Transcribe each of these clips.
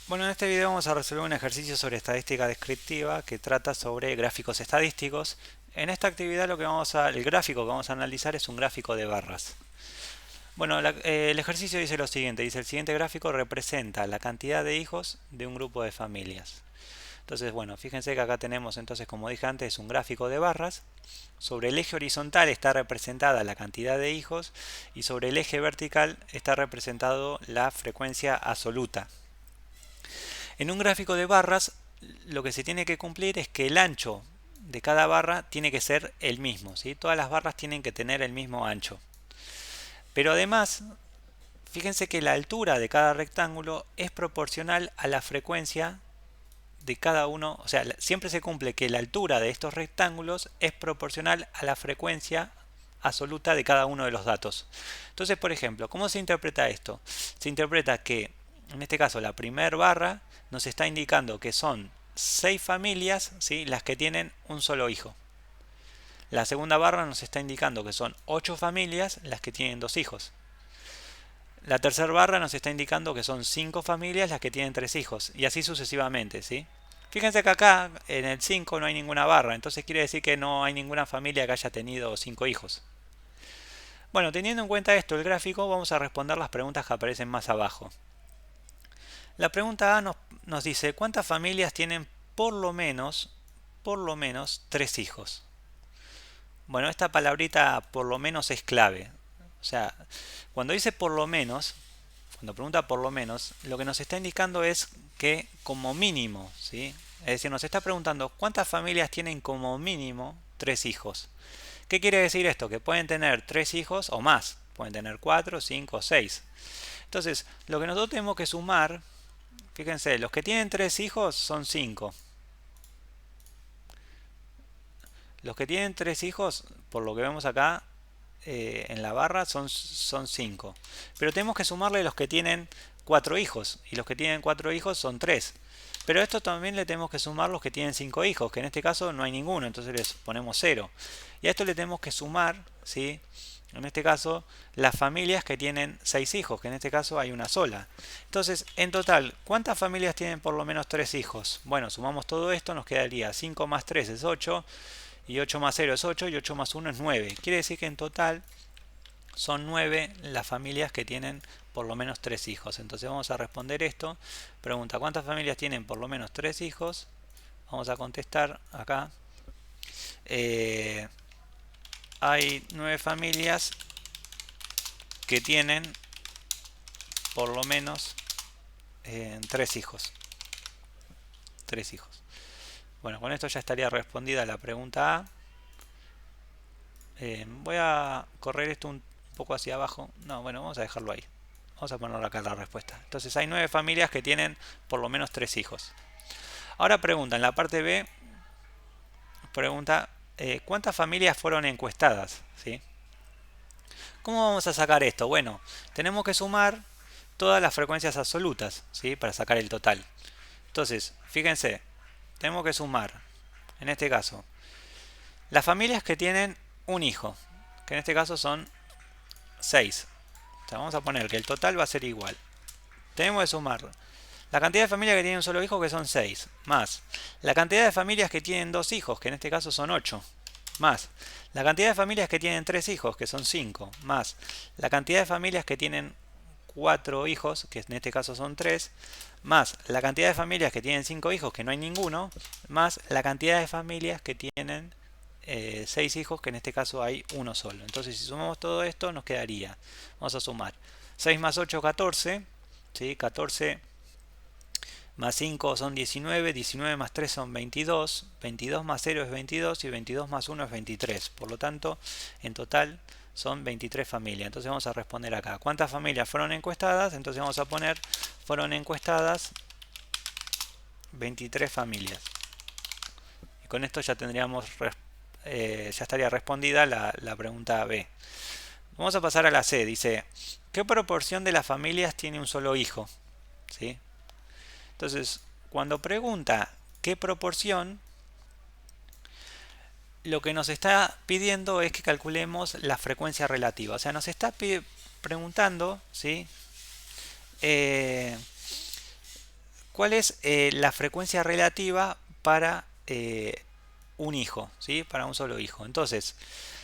Bueno, en este video vamos a resolver un ejercicio sobre estadística descriptiva que trata sobre gráficos estadísticos. En esta actividad el gráfico que vamos a analizar es un gráfico de barras. Bueno, el ejercicio dice lo siguiente, dice el siguiente gráfico representa la cantidad de hijos de un grupo de familias. Entonces, bueno, fíjense que acá tenemos entonces, como dije antes, un gráfico de barras. Sobre el eje horizontal está representada la cantidad de hijos y sobre el eje vertical está representado la frecuencia absoluta. En un gráfico de barras, lo que se tiene que cumplir es que el ancho de cada barra tiene que ser el mismo, ¿sí? Todas las barras tienen que tener el mismo ancho. Pero además, fíjense que la altura de cada rectángulo es proporcional a la frecuencia de cada uno, o sea, siempre se cumple que la altura de estos rectángulos es proporcional a la frecuencia absoluta de cada uno de los datos. Entonces, por ejemplo, ¿cómo se interpreta esto? Se interpreta que, en este caso, la primera barra nos está indicando que son 6 familias, ¿sí?, las que tienen un solo hijo. La segunda barra nos está indicando que son 8 familias las que tienen 2 hijos. La tercera barra nos está indicando que son 5 familias las que tienen 3 hijos. Y así sucesivamente, ¿sí? Fíjense que acá en el 5 no hay ninguna barra, entonces quiere decir que no hay ninguna familia que haya tenido 5 hijos. Bueno, teniendo en cuenta esto, el gráfico, vamos a responder las preguntas que aparecen más abajo. La pregunta A nos dice, ¿cuántas familias tienen por lo menos 3 hijos? Bueno, esta palabrita por lo menos es clave. O sea, cuando dice por lo menos, cuando pregunta por lo menos, lo que nos está indicando es que como mínimo, ¿sí? Es decir, nos está preguntando cuántas familias tienen como mínimo 3 hijos. ¿Qué quiere decir esto? Que pueden tener 3 hijos o más. Pueden tener 4, 5, 6. Entonces, lo que nosotros tenemos que sumar, fíjense, los que tienen 3 hijos son 5. Los que tienen 3 hijos, por lo que vemos acá en la barra, son 5. Pero tenemos que sumarle los que tienen 4 hijos. Y los que tienen 4 hijos son 3. Pero a esto también le tenemos que sumar los que tienen 5 hijos, que en este caso no hay ninguno, entonces les ponemos 0. Y a esto le tenemos que sumar, ¿sí?, en este caso, las familias que tienen 6 hijos, que en este caso hay una sola. Entonces, en total, ¿cuántas familias tienen por lo menos 3 hijos? Bueno, sumamos todo esto, nos quedaría 5 más 3 es 8, y 8 más 0 es 8, y 8 más 1 es 9. Quiere decir que en total son 9 las familias que tienen por lo menos 3 hijos. Entonces vamos a responder esto. Pregunta, ¿cuántas familias tienen por lo menos 3 hijos? Vamos a contestar acá. Hay 9 familias que tienen por lo menos 3 hijos. 3 hijos. Bueno, con esto ya estaría respondida la pregunta A. Voy a correr esto un poco hacia abajo. No, bueno, vamos a dejarlo ahí. Vamos a poner acá la respuesta. Entonces hay 9 familias que tienen por lo menos 3 hijos. Ahora pregunta, en la parte B, pregunta, ¿cuántas familias fueron encuestadas? ¿Sí? ¿Cómo vamos a sacar esto? Bueno, tenemos que sumar todas las frecuencias absolutas, ¿sí?, para sacar el total. Entonces, fíjense, tenemos que sumar, en este caso, las familias que tienen un hijo, que en este caso son 6. O sea, vamos a poner que el total va a ser igual. Tenemos que sumar la cantidad de familias que tienen un solo hijo, que son 6, más la cantidad de familias que tienen 2 hijos, que en este caso son 8, más la cantidad de familias que tienen 3 hijos, que son 5, más la cantidad de familias que tienen 4 hijos, que en este caso son 3, más la cantidad de familias que tienen 5 hijos, que no hay ninguno, más la cantidad de familias que tienen 6 hijos, que en este caso hay uno solo. Entonces, si sumamos todo esto, nos quedaría, vamos a sumar 6 más 8, 14, ¿sí? 14 más 5 son 19, 19 más 3 son 22, 22 más 0 es 22 y 22 más 1 es 23. Por lo tanto, en total son 23 familias. Entonces vamos a responder acá. ¿Cuántas familias fueron encuestadas? Entonces vamos a poner, fueron encuestadas 23 familias. Y con esto ya tendríamos, ya estaría respondida la pregunta B. Vamos a pasar a la C. Dice, ¿qué proporción de las familias tiene un solo hijo? ¿Sí? Entonces, cuando pregunta qué proporción, lo que nos está pidiendo es que calculemos la frecuencia relativa. O sea, nos está preguntando, ¿sí?, ¿Cuál es la frecuencia relativa para un hijo? ¿Sí? Para un solo hijo. Entonces,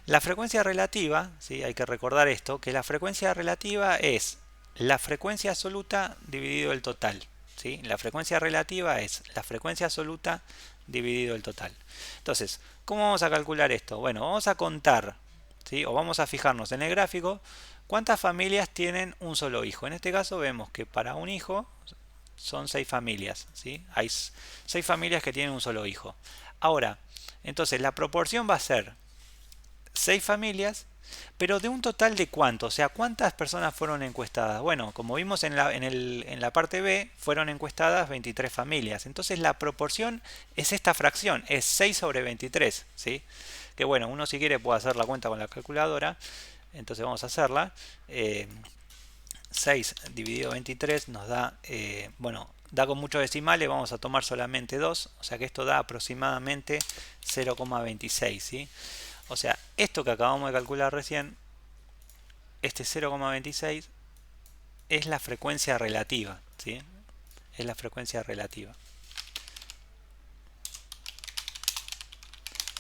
la frecuencia relativa, ¿sí? Hay que recordar esto, que la frecuencia relativa es la frecuencia absoluta dividido el total. ¿Sí? La frecuencia relativa es la frecuencia absoluta dividido el total. Entonces, ¿cómo vamos a calcular esto? Bueno, vamos a contar, ¿sí? O vamos a fijarnos en el gráfico cuántas familias tienen un solo hijo. En este caso vemos que para un hijo son 6 familias, ¿sí? Hay 6 familias que tienen un solo hijo. Ahora, entonces la proporción va a ser 6 familias, pero de un total de cuánto, o sea, ¿cuántas personas fueron encuestadas? Bueno, como vimos en la parte B, fueron encuestadas 23 familias. Entonces la proporción es esta fracción, es 6 sobre 23, ¿sí? Que bueno, uno si quiere puede hacer la cuenta con la calculadora, entonces vamos a hacerla. 6 dividido 23 nos da, bueno, da con muchos decimales, vamos a tomar solamente 2, o sea que esto da aproximadamente 0,26, ¿sí? O sea, esto que acabamos de calcular recién, este 0,26 es la frecuencia relativa, ¿sí? Es la frecuencia relativa.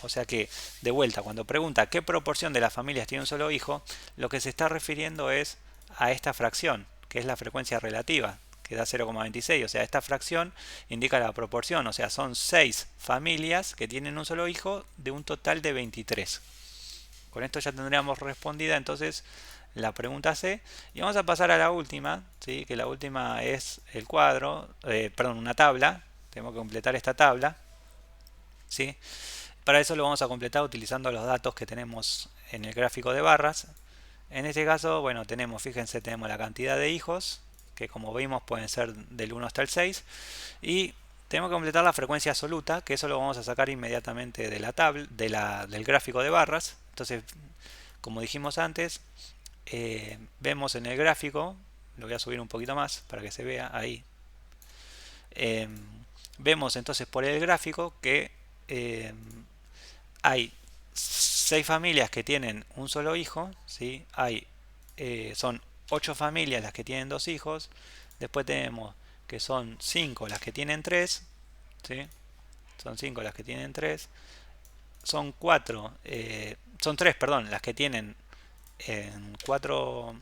O sea que, de vuelta, cuando pregunta qué proporción de las familias tiene un solo hijo, lo que se está refiriendo es a esta fracción, que es la frecuencia relativa, que da 0,26. O sea, esta fracción indica la proporción, o sea, son 6 familias que tienen un solo hijo de un total de 23. Con esto ya tendríamos respondida entonces la pregunta C. Y vamos a pasar a la última, ¿sí? Que la última es el cuadro, perdón, una tabla. Tenemos que completar esta tabla, ¿sí? Para eso lo vamos a completar utilizando los datos que tenemos en el gráfico de barras. En este caso, bueno, tenemos, fíjense, tenemos la cantidad de hijos, que como vimos pueden ser del 1 hasta el 6. Y tenemos que completar la frecuencia absoluta, que eso lo vamos a sacar inmediatamente de la tabla, del gráfico de barras. Entonces, como dijimos antes, vemos en el gráfico, lo voy a subir un poquito más para que se vea ahí. Vemos entonces por el gráfico que hay 6 familias que tienen un solo hijo, ¿sí? Son 8 familias las que tienen 2 hijos, después tenemos que son 5 las que tienen 3, ¿sí? Son 5 las que tienen 3, son 4, son 3, perdón, las que tienen 4,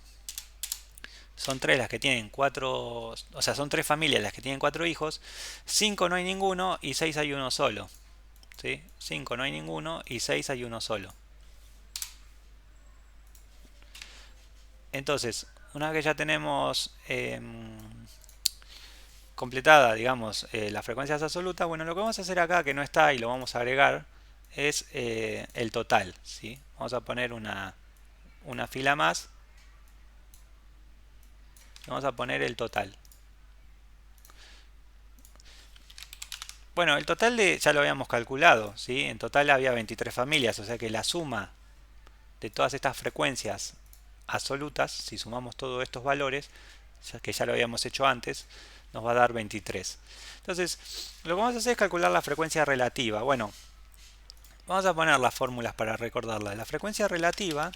son 3 las que tienen 4, o sea, son 3 familias las que tienen 4 hijos, 5 no hay ninguno y 6 hay uno solo, ¿sí? 5 no hay ninguno y 6 hay uno solo. Entonces, una vez que ya tenemos completada, digamos, las frecuencias absolutas, bueno, lo que vamos a hacer acá, que no está y lo vamos a agregar, es el total, ¿sí? Vamos a poner una fila más. Vamos a poner el total. Bueno, el total ya lo habíamos calculado, ¿sí? En total había 23 familias, o sea que la suma de todas estas frecuencias absolutas, si sumamos todos estos valores, que ya lo habíamos hecho antes, nos va a dar 23. Entonces, lo que vamos a hacer es calcular la frecuencia relativa. Bueno, vamos a poner las fórmulas para recordarla. La frecuencia relativa,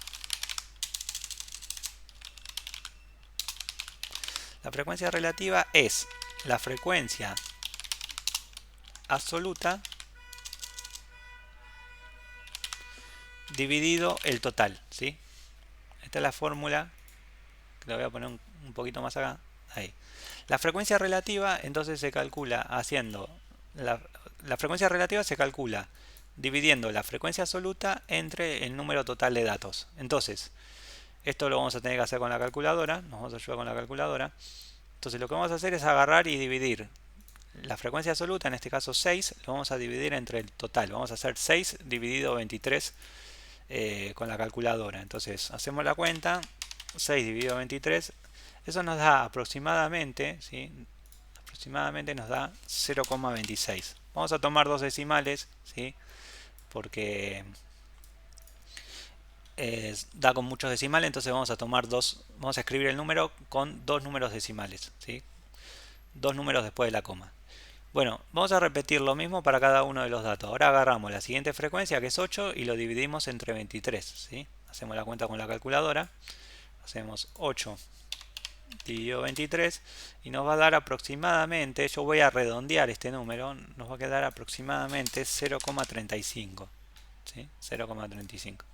es la frecuencia absoluta dividido el total, ¿sí? Esta es la fórmula, que la voy a poner un poquito más acá. Ahí. La frecuencia relativa entonces se calcula haciendo la frecuencia relativa se calcula dividiendo la frecuencia absoluta entre el número total de datos. Entonces, esto lo vamos a tener que hacer con la calculadora, nos vamos a ayudar con la calculadora. Entonces lo que vamos a hacer es agarrar y dividir la frecuencia absoluta, en este caso 6, lo vamos a dividir entre el total. Vamos a hacer 6 dividido 23 con la calculadora. Entonces hacemos la cuenta, 6 dividido 23, eso nos da aproximadamente, ¿sí? Aproximadamente nos da 0,26. Vamos a tomar dos decimales, ¿sí? Porque da con muchos decimales, entonces vamos a tomar vamos a escribir el número con dos números decimales, ¿sí? Dos números después de la coma. Bueno, vamos a repetir lo mismo para cada uno de los datos. Ahora agarramos la siguiente frecuencia, que es 8, y lo dividimos entre 23, ¿sí? Hacemos la cuenta con la calculadora. Hacemos 8 dividido 23 y nos va a dar aproximadamente, yo voy a redondear este número, nos va a quedar aproximadamente 0,35. ¿Sí? 0,35.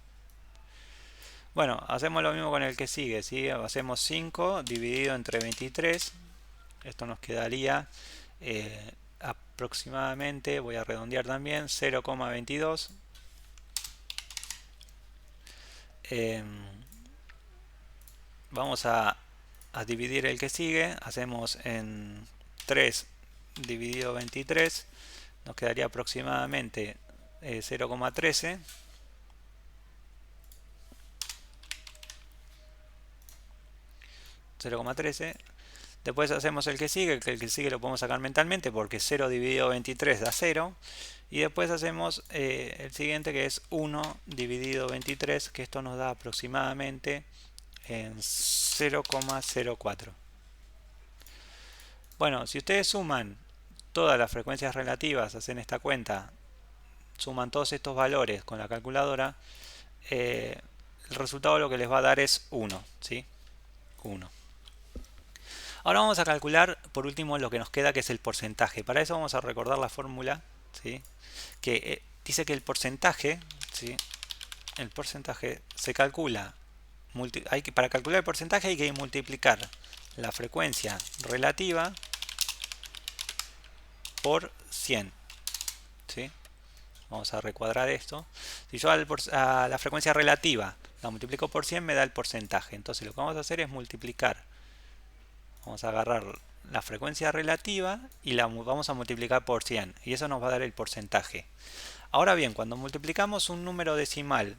Bueno, hacemos lo mismo con el que sigue, ¿sí? Hacemos 5 dividido entre 23. Esto nos quedaría aproximadamente, voy a redondear también, 0,22. Vamos a dividir el que sigue. Hacemos en 3 dividido 23. Nos quedaría aproximadamente 0,13. 0,13. Después hacemos el que sigue, que el que sigue lo podemos sacar mentalmente porque 0 dividido 23 da 0. Y después hacemos el siguiente, que es 1 dividido 23, que esto nos da aproximadamente en 0,04. Bueno, si ustedes suman todas las frecuencias relativas, hacen esta cuenta, suman todos estos valores con la calculadora, el resultado lo que les va a dar es 1, ¿sí? 1. Ahora vamos a calcular por último lo que nos queda, que es el porcentaje. Para eso vamos a recordar la fórmula, ¿sí? Que dice que el porcentaje, ¿sí? El porcentaje se calcula, para calcular el porcentaje hay que multiplicar la frecuencia relativa por 100, ¿sí? Vamos a recuadrar esto. Si yo a la frecuencia relativa la multiplico por 100 me da el porcentaje. Entonces lo que vamos a hacer es multiplicar. Vamos a agarrar la frecuencia relativa y la vamos a multiplicar por 100. Y eso nos va a dar el porcentaje. Ahora bien, cuando multiplicamos un número decimal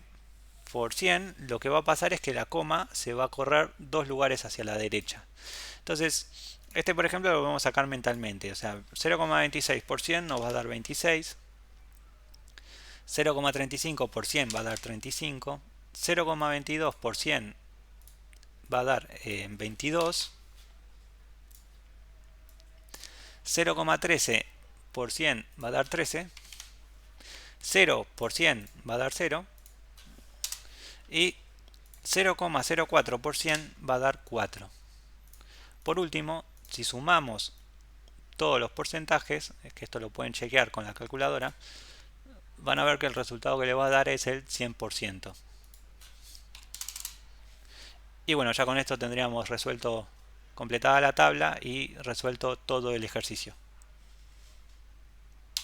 por 100, lo que va a pasar es que la coma se va a correr 2 lugares hacia la derecha. Entonces, este por ejemplo lo vamos a sacar mentalmente. O sea, 0,26 por 100 nos va a dar 26. 0,35 por 100 va a dar 35. 0,22 por 100 va a dar 22. 0,13 por 100 va a dar 13. 0 por 100 va a dar 0. Y 0,04 por 100 va a dar 4. Por último, si sumamos todos los porcentajes, que esto lo pueden chequear con la calculadora, van a ver que el resultado que le va a dar es el 100%. Y bueno, ya con esto tendríamos resuelto, completada la tabla y resuelto todo el ejercicio.